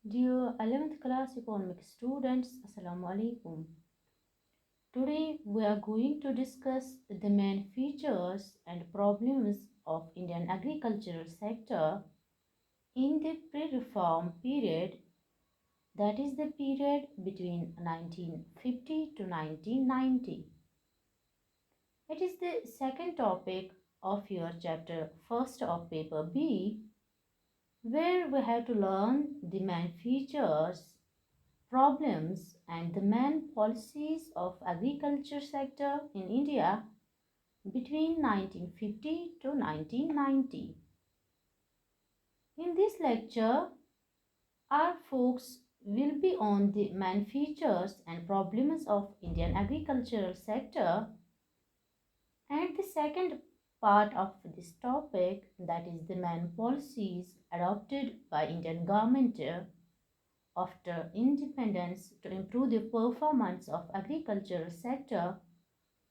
Dear 11th class economic students, Assalamu alaikum. Today we are going to discuss the main features and problems of Indian agricultural sector in the pre-reform period, that is the period between 1950 to 1990. It is the second topic of your chapter first of paper B, where we have to learn the main features, problems and the main policies of agriculture sector in India between 1950 to 1990. In this lecture, our focus will be on the main features and problems of Indian agricultural sector, and the second part of this topic, that is the main policies adopted by Indian government after independence to improve the performance of agricultural sector,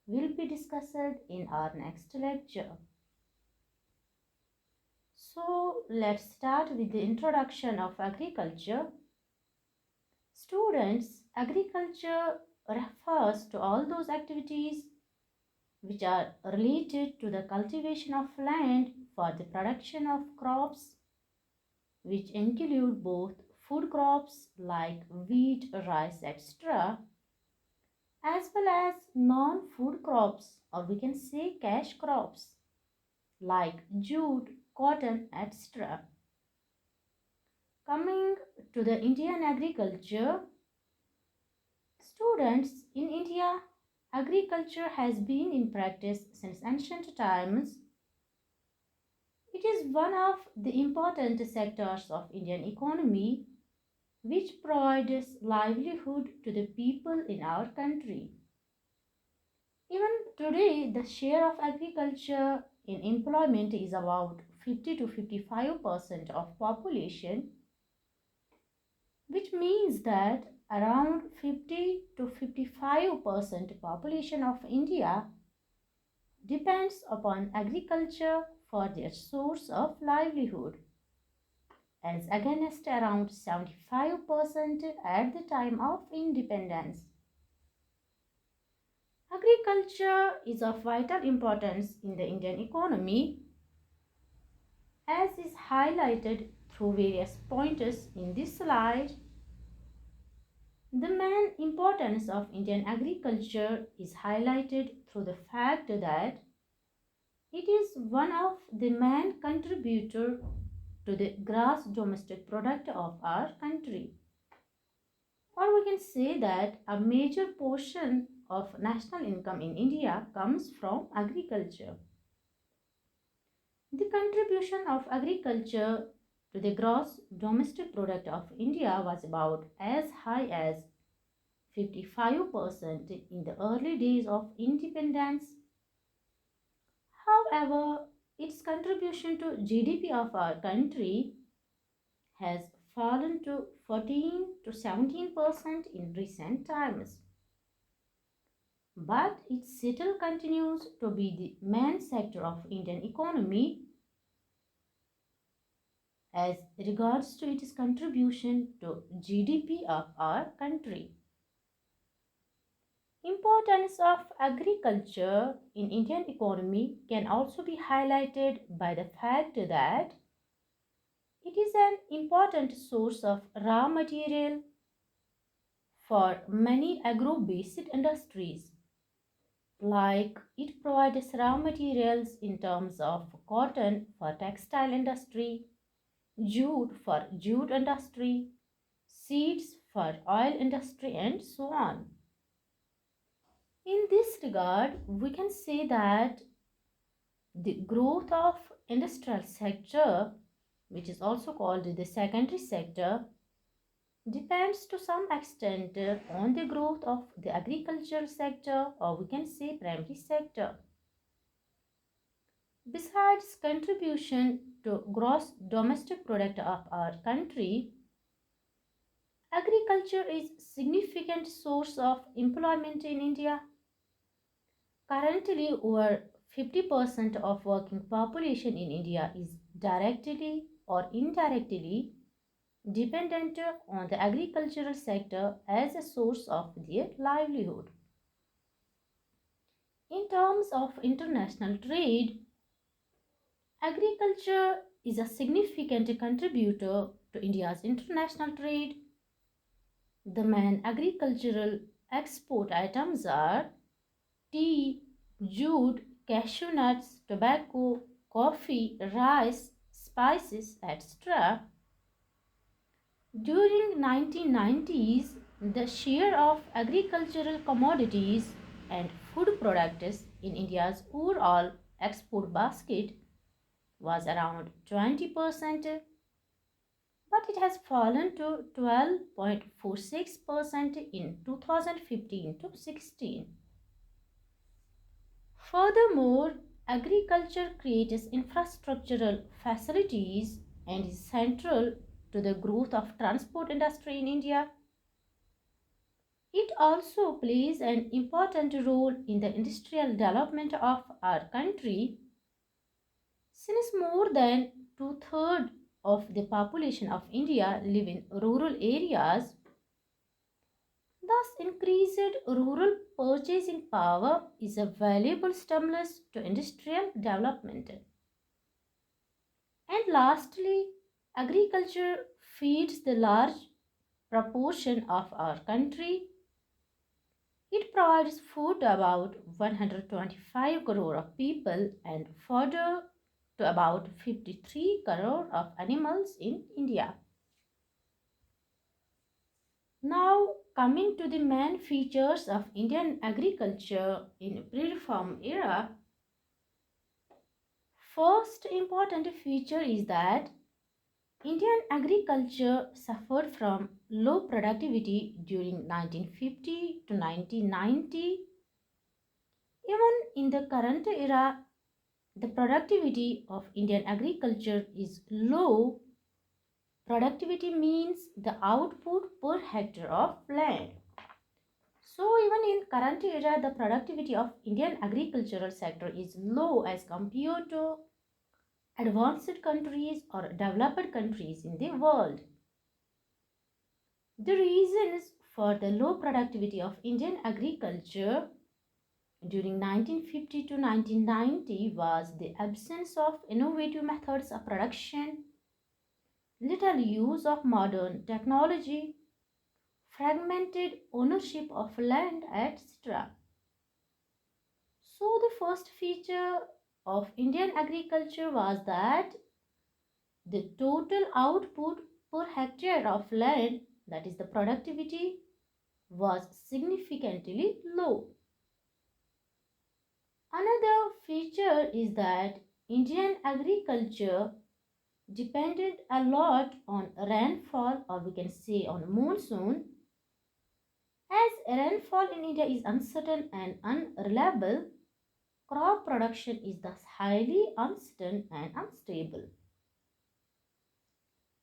will be discussed in our next lecture. So let's start with the introduction of agriculture. Students, agriculture refers to all those activities which are related to the cultivation of land for the production of crops, which include both food crops like wheat, rice, etc., as well as non-food crops, or we can say cash crops like jute, cotton, etc. Coming to the Indian agriculture, students, in India, agriculture has been in practice since ancient times. It is one of the important sectors of Indian economy which provides livelihood to the people in our country. Even today, the share of agriculture in employment is about 50 to 55% of population, which means that around 50 to 55% population of India depends upon agriculture for their source of livelihood, as against around 75% at the time of independence. Agriculture is of vital importance in the Indian economy, as is highlighted through various pointers in this slide. The main importance of Indian agriculture is highlighted through the fact that it is one of the main contributor to the gross domestic product of our country. Or we can say that a major portion of national income in India comes from agriculture. The contribution of agriculture to the gross domestic product of India was about as high as 55% in the early days of independence. However, its contribution to GDP of our country has fallen to 14 to 17% in recent times. But it still continues to be the main sector of Indian economy as regards to its contribution to GDP of our country. Importance of agriculture in Indian economy can also be highlighted by the fact that it is an important source of raw material for many agro-based industries. Like it provides raw materials in terms of cotton for textile industry, jute for jute industry, seeds for oil industry, and so on. In this regard, we can say that the growth of industrial sector, which is also called the secondary sector, depends to some extent on the growth of the agricultural sector, or we can say primary sector. Besides contribution to gross domestic product of our country, agriculture is significant source of employment in India. Currently, over 50% of working population in India is directly or indirectly dependent on the agricultural sector as a source of their livelihood. In terms of international trade, agriculture is a significant contributor to India's international trade. The main agricultural export items are tea, jute, cashew nuts, tobacco, coffee, rice, spices, etc. During 1990s, the share of agricultural commodities and food products in India's overall export basket was around 20%, but it has fallen to 12.46% in 2015 to 16. Furthermore, agriculture creates infrastructural facilities and is central to the growth of transport industry in India. It also plays an important role in the industrial development of our country since more than two-thirds of the population of India live in rural areas. Thus, increased rural purchasing power is a valuable stimulus to industrial development. And lastly, agriculture feeds the large proportion of our country. It provides food to about 125 crore of people and fodder to about 53 crore of animals in India. Now, coming to the main features of Indian agriculture in pre-reform era, first important feature is that Indian agriculture suffered from low productivity during 1950 to 1990. Even in the current era, the productivity of Indian agriculture is low. Productivity means the output per hectare of land. So even in current era, the productivity of Indian agricultural sector is low as compared to advanced countries or developed countries in the world. The reasons for the low productivity of Indian agriculture during 1950 to 1990 was the absence of innovative methods of production, little use of modern technology, fragmented ownership of land, etc. So, the first feature of Indian agriculture was that the total output per hectare of land, that is the productivity, was significantly low. Another feature is that Indian agriculture depended a lot on rainfall, or we can say on monsoon. As rainfall in India is uncertain and unreliable, crop production is thus highly uncertain and unstable.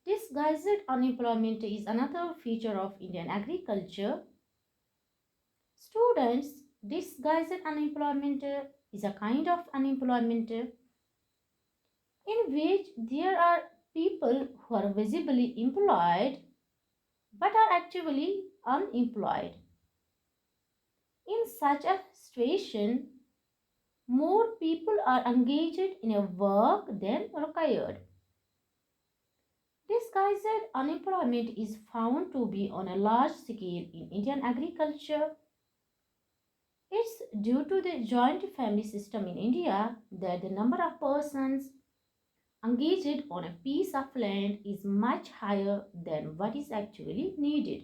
Disguised unemployment is another feature of Indian agriculture. Students, disguised unemployment is a kind of unemployment in which there are people who are visibly employed but are actually unemployed. In such a situation, more people are engaged in a work than required. Disguised unemployment is found to be on a large scale in Indian agriculture. It's due to the joint family system in India that the number of persons engaged on a piece of land is much higher than what is actually needed.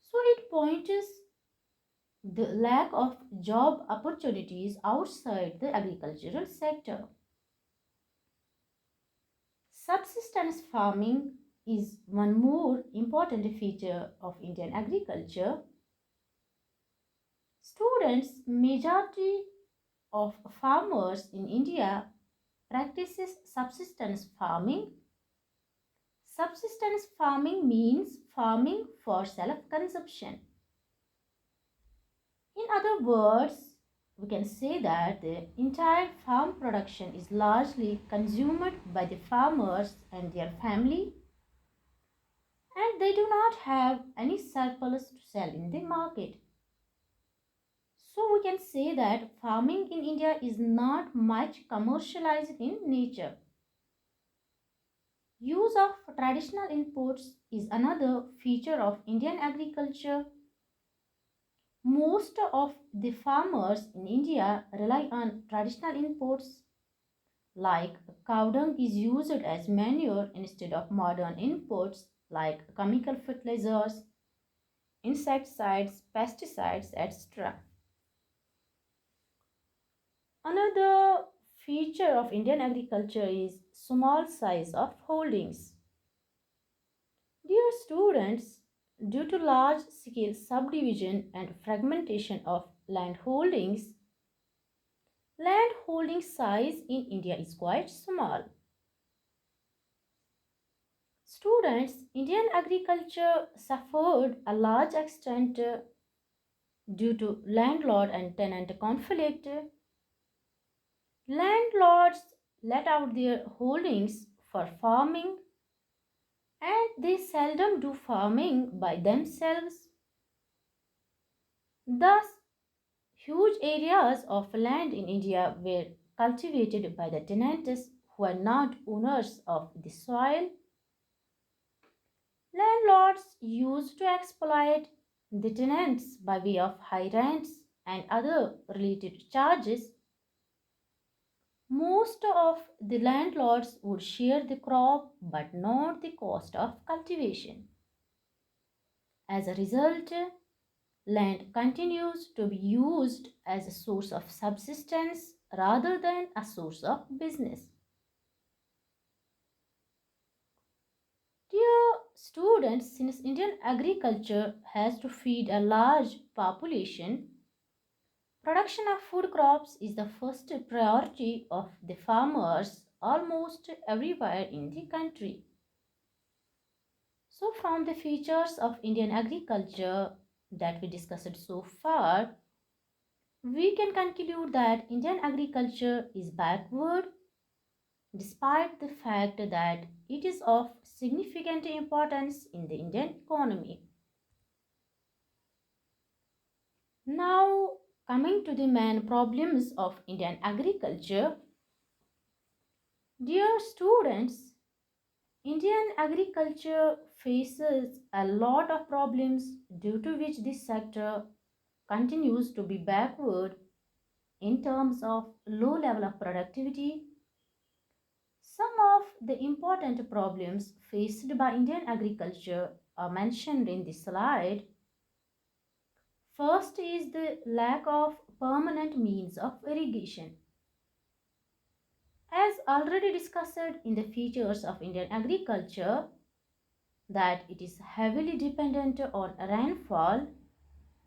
So it points the lack of job opportunities outside the agricultural sector. Subsistence farming is one more important feature of Indian agriculture. Students, majority of farmers in India practices subsistence farming. Subsistence farming means farming for self-consumption. In other words, we can say that the entire farm production is largely consumed by the farmers and their family. they do not have any surplus to sell in the market. So we can say that farming in India is not much commercialized in nature. Use of traditional inputs is another feature of Indian agriculture. Most of the farmers in India rely on traditional inputs like cow dung is used as manure instead of modern inputs like chemical fertilizers, insecticides, pesticides, etc. Another feature of Indian agriculture is small size of holdings. Dear students, due to large scale subdivision and fragmentation of land holdings, land holding size in India is quite small. Students, Indian agriculture suffered a large extent due to landlord and tenant conflict. Landlords let out their holdings for farming and they seldom do farming by themselves. Thus, huge areas of land in India were cultivated by the tenants who were not owners of the soil. Landlords used to exploit the tenants by way of high rents and other related charges. Most of the landlords would share the crop but not the cost of cultivation. As a result, land continues to be used as a source of subsistence rather than a source of business. Dear students, since Indian agriculture has to feed a large population, production of food crops is the first priority of the farmers almost everywhere in the country. So, from the features of Indian agriculture that we discussed so far, we can conclude that Indian agriculture is backward despite the fact that it is of significant importance in the Indian economy. Now, coming to the main problems of Indian agriculture, dear students, Indian agriculture faces a lot of problems due to which this sector continues to be backward in terms of low level of productivity. Some of the important problems faced by Indian agriculture are mentioned in this slide. First is the lack of permanent means of irrigation. As already discussed in the features of Indian agriculture, that it is heavily dependent on rainfall,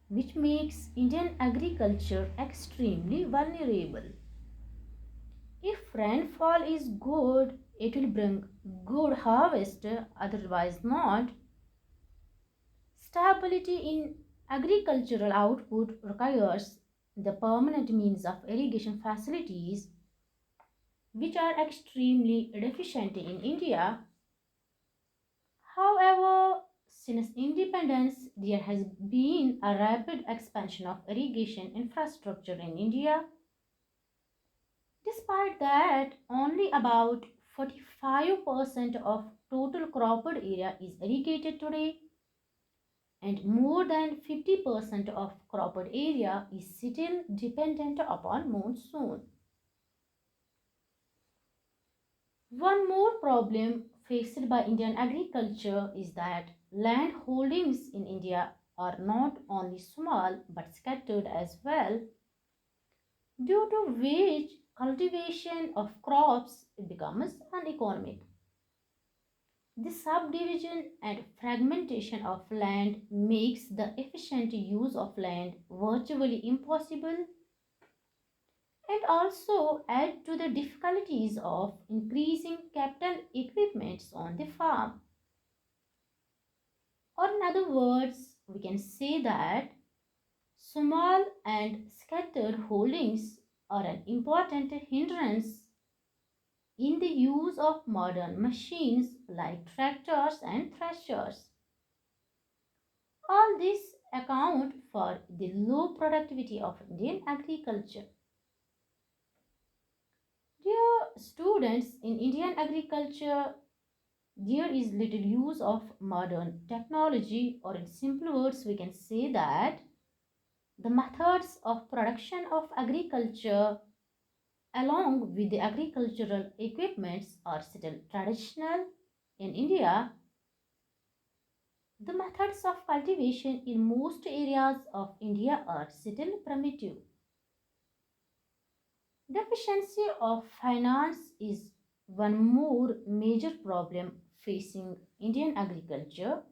which makes Indian agriculture extremely vulnerable. If rainfall is good, it will bring good harvest, otherwise not. Stability in agricultural output requires the permanent means of irrigation facilities, which are extremely deficient in India. However, since independence, there has been a rapid expansion of irrigation infrastructure in India. Despite that, only about 45% of total cropped area is irrigated today, and more than 50% of cropped area is still dependent upon monsoon. One more problem faced by Indian agriculture is that land holdings in India are not only small but scattered as well, due to which cultivation of crops becomes uneconomic. The subdivision and fragmentation of land makes the efficient use of land virtually impossible and also add to the difficulties of increasing capital equipments on the farm. Or in other words, we can say that small and scattered holdings are an important hindrance in the use of modern machines like tractors and threshers. All this account for the low productivity of Indian agriculture. Dear students, in Indian agriculture, there is little use of modern technology, or in simple words, we can say that the methods of production of agriculture along with the agricultural equipments are still traditional in India. The methods of cultivation in most areas of India are still primitive. Deficiency of finance is one more major problem facing Indian agriculture.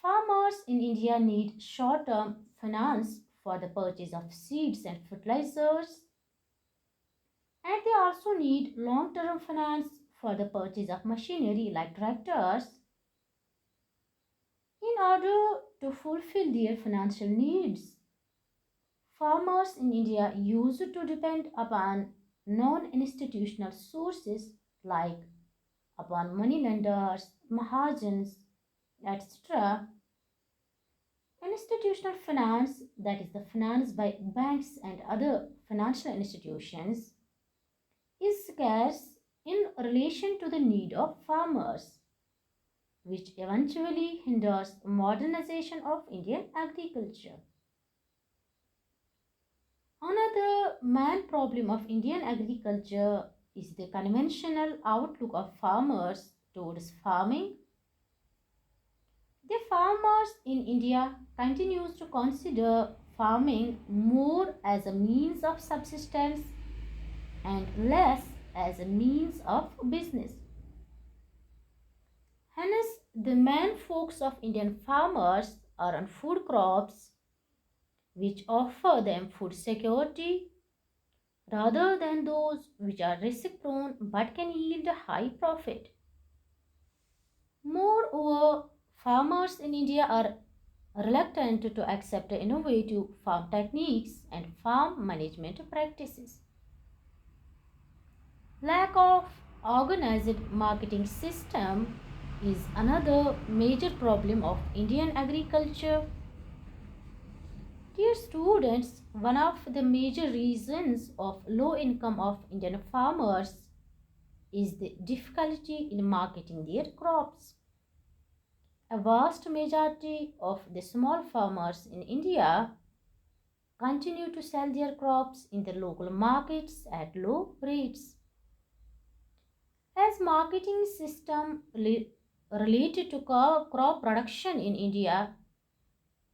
Farmers in India need short term finance for the purchase of seeds and fertilizers, and they also need long term finance for the purchase of machinery like tractors in order to fulfill their financial needs. Farmers in India used to depend upon non institutional sources like upon money lenders, mahajans, etc. Institutional finance, that is the finance by banks and other financial institutions, is scarce in relation to the need of farmers, which eventually hinders modernization of Indian agriculture. Another main problem of Indian agriculture is the conventional outlook of farmers towards farming. The farmers in India continues to consider farming more as a means of subsistence and less as a means of business. Hence, the main focus of Indian farmers are on food crops which offer them food security rather than those which are risk prone but can yield a high profit. Moreover, farmers in India are reluctant to accept innovative farm techniques and farm management practices. Lack of organized marketing system is another major problem of Indian agriculture. Dear students, one of the major reasons of low income of Indian farmers is the difficulty in marketing their crops. A vast majority of the small farmers in India continue to sell their crops in the local markets at low rates. As marketing system related to crop production in India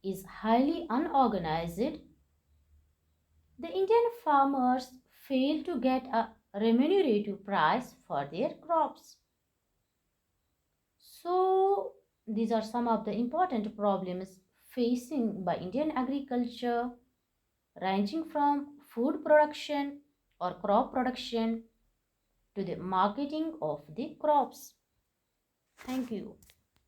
is highly unorganized, the Indian farmers fail to get a remunerative price for their crops. So, these are some of the important problems facing by Indian agriculture, ranging from food production or crop production to the marketing of the crops. Thank you.